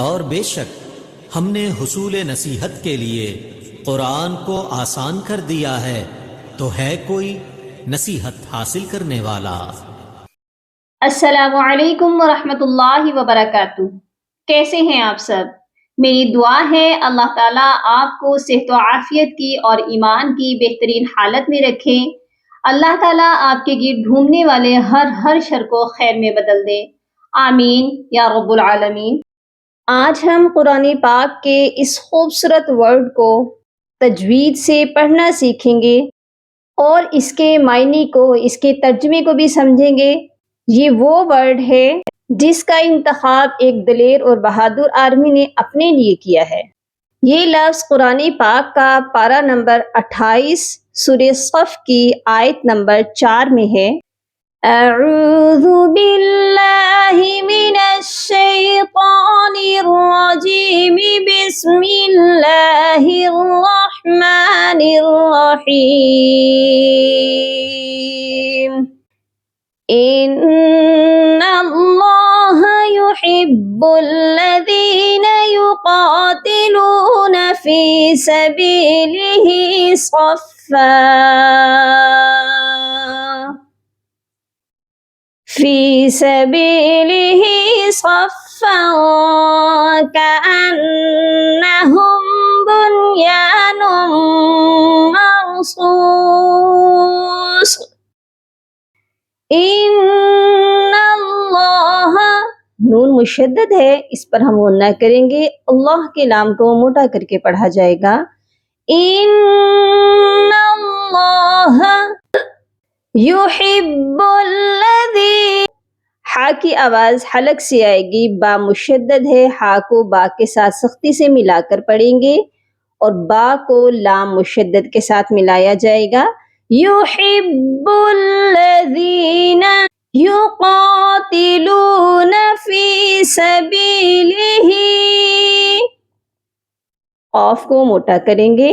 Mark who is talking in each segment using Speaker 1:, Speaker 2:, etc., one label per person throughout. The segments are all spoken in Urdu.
Speaker 1: اور بے شک ہم نے حصول نصیحت کے لیے قرآن کو آسان کر دیا ہے، تو ہے کوئی نصیحت حاصل کرنے والا؟
Speaker 2: السلام علیکم ورحمۃ اللہ وبرکاتہ۔ کیسے ہیں آپ سب؟ میری دعا ہے اللہ تعالیٰ آپ کو صحت و عافیت کی اور ایمان کی بہترین حالت میں رکھے۔ اللہ تعالیٰ آپ کے گرد گھومنے والے ہر شر کو خیر میں بدل دے، آمین یا رب العالمین۔ آج ہم قرآن پاک کے اس خوبصورت ورڈ کو تجوید سے پڑھنا سیکھیں گے اور اس کے معنی کو، اس کے ترجمے کو بھی سمجھیں گے۔ یہ وہ ورڈ ہے جس کا انتخاب ایک دلیر اور بہادر آدمی نے اپنے لیے کیا ہے۔ یہ لفظ قرآن پاک کا پارہ نمبر 28 سورہ صف کی آیت نمبر 4 میں ہے۔ اعوذ باللہ من الشیطان الرجیم، بسم اللہ الرحمن الرحیم۔ ان اللہ یحب الذین یقاتلون فی سبیلہ صفا کأنہم بنیان مرصوص۔ ان اللہ، نون مشدد ہے، اس پر ہم غنہ کریں گے، اللہ کے لام کو موٹا کر کے پڑھا جائے گا۔ ان اللہ یحب الذی، ہا کی آواز حلق سے آئے گی، با مشدد ہے، ہا کو با کے ساتھ سختی سے ملا کر پڑھیں گے اور با کو لام مشدد کے ساتھ ملایا جائے گا۔ یحب الذین یقاتلون فی سبیلہ، قاف کو موٹا کریں گے،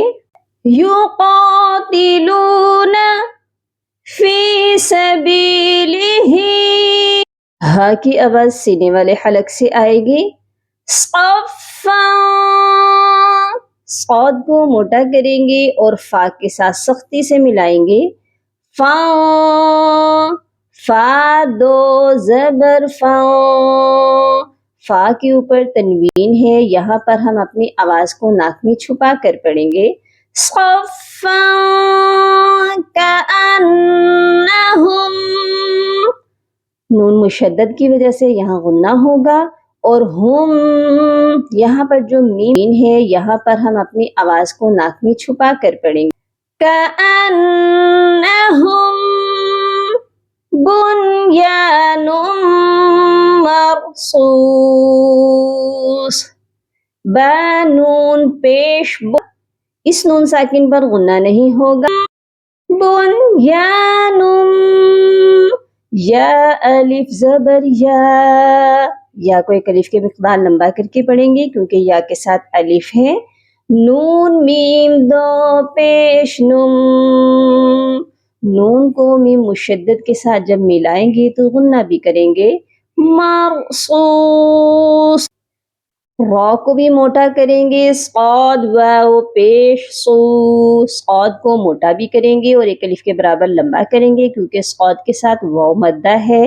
Speaker 2: یقاتلون فی سبیلہ، ہا کی آواز سینے والے حلق سے آئے گی، صفا، صاد کو موٹا کریں گے اور فا کے ساتھ سختی سے ملائیں گے، فا، فا دو زبر فا، فا کے اوپر تنوین ہے، یہاں پر ہم اپنی آواز کو ناک میں چھپا کر پڑھیں گے، صفا کأنہم، نون مشدد کی وجہ سے یہاں غنہ ہوگا، اور ہم، یہاں پر جو میم ہے یہاں پر ہم اپنی آواز کو ناک میں چھپا کر پڑھیں گے، کأنہم بنیان مرصوص، با نون پیش با، اس نون ساکن پر غنہ نہیں ہوگا، بنیان، یا الف زبر یا کو ایک الف کے مقدار لمبا کر کے پڑھیں گے کیونکہ یا کے ساتھ الف ہے، نون میم دو پیش نم، نون کو میم مشدد کے ساتھ جب ملائیں گے تو غنہ بھی کریں گے، مرصوص، را کو بھی موٹا کریں گے، صاد واو پیش صو، صاد کو موٹا بھی کریں گے اور ایک الف کے برابر لمبا کریں گے کیونکہ صاد کے ساتھ واو مدہ ہے۔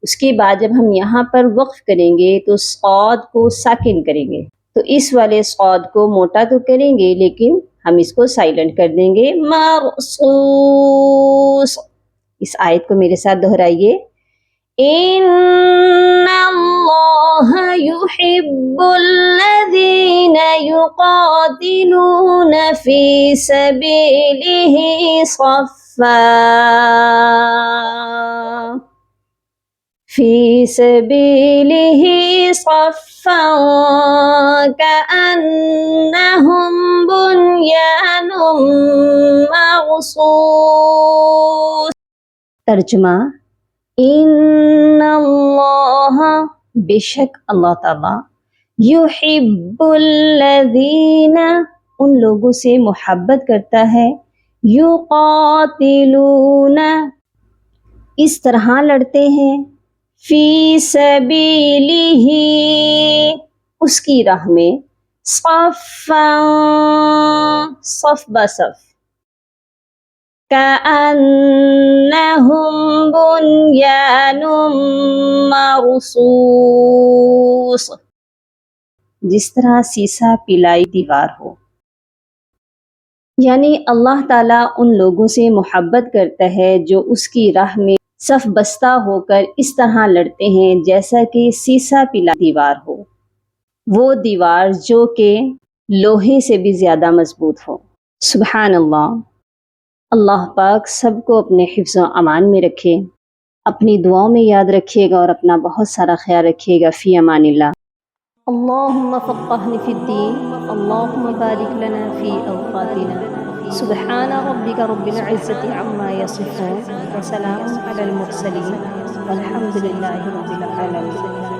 Speaker 2: اس کے بعد جب ہم یہاں پر وقف کریں گے تو صاد کو ساکن کریں گے، تو اس والے صاد کو موٹا تو کریں گے لیکن ہم اس کو سائلنٹ کر دیں گے، مرصوص۔ اس آیت کو میرے ساتھ دہرائیے، ان اللہ یحب الذین یقاتلون فی سبیلہ صفا کأنہم بنیان مرصوص۔ ترجمہ، ان اللہ، بے شک اللہ تعالیٰ، یحب الذین، ان لوگوں سے محبت کرتا ہے، یقاتلون، اس طرح لڑتے ہیں، فی سبیلہ، اس کی راہ میں صفا صف بصف كأنهم بنيان مرصوص جس طرح سیسا پلائی دیوار ہو. یعنی اللہ تعالیٰ ان لوگوں سے محبت کرتا ہے جو اس کی راہ میں صف بستہ ہو کر اس طرح لڑتے ہیں جیسا کہ سیسا پلا دیوار ہو، وہ دیوار جو کہ لوہے سے بھی زیادہ مضبوط ہو. سبحان اللہ. اللہ پاک سب کو اپنے حفظ و امان میں رکھے، اپنی دعاؤں میں یاد رکھیے گا اور اپنا بہت سارا خیال رکھیے گا. فی امان اللہ. اللہم فقہنی فی الدین، اللہم بارک لنا فی اوقاتنا. سبحان ربک رب العزت عما یصفون وسلام علی المرسلین والحمد للہ رب العالمین.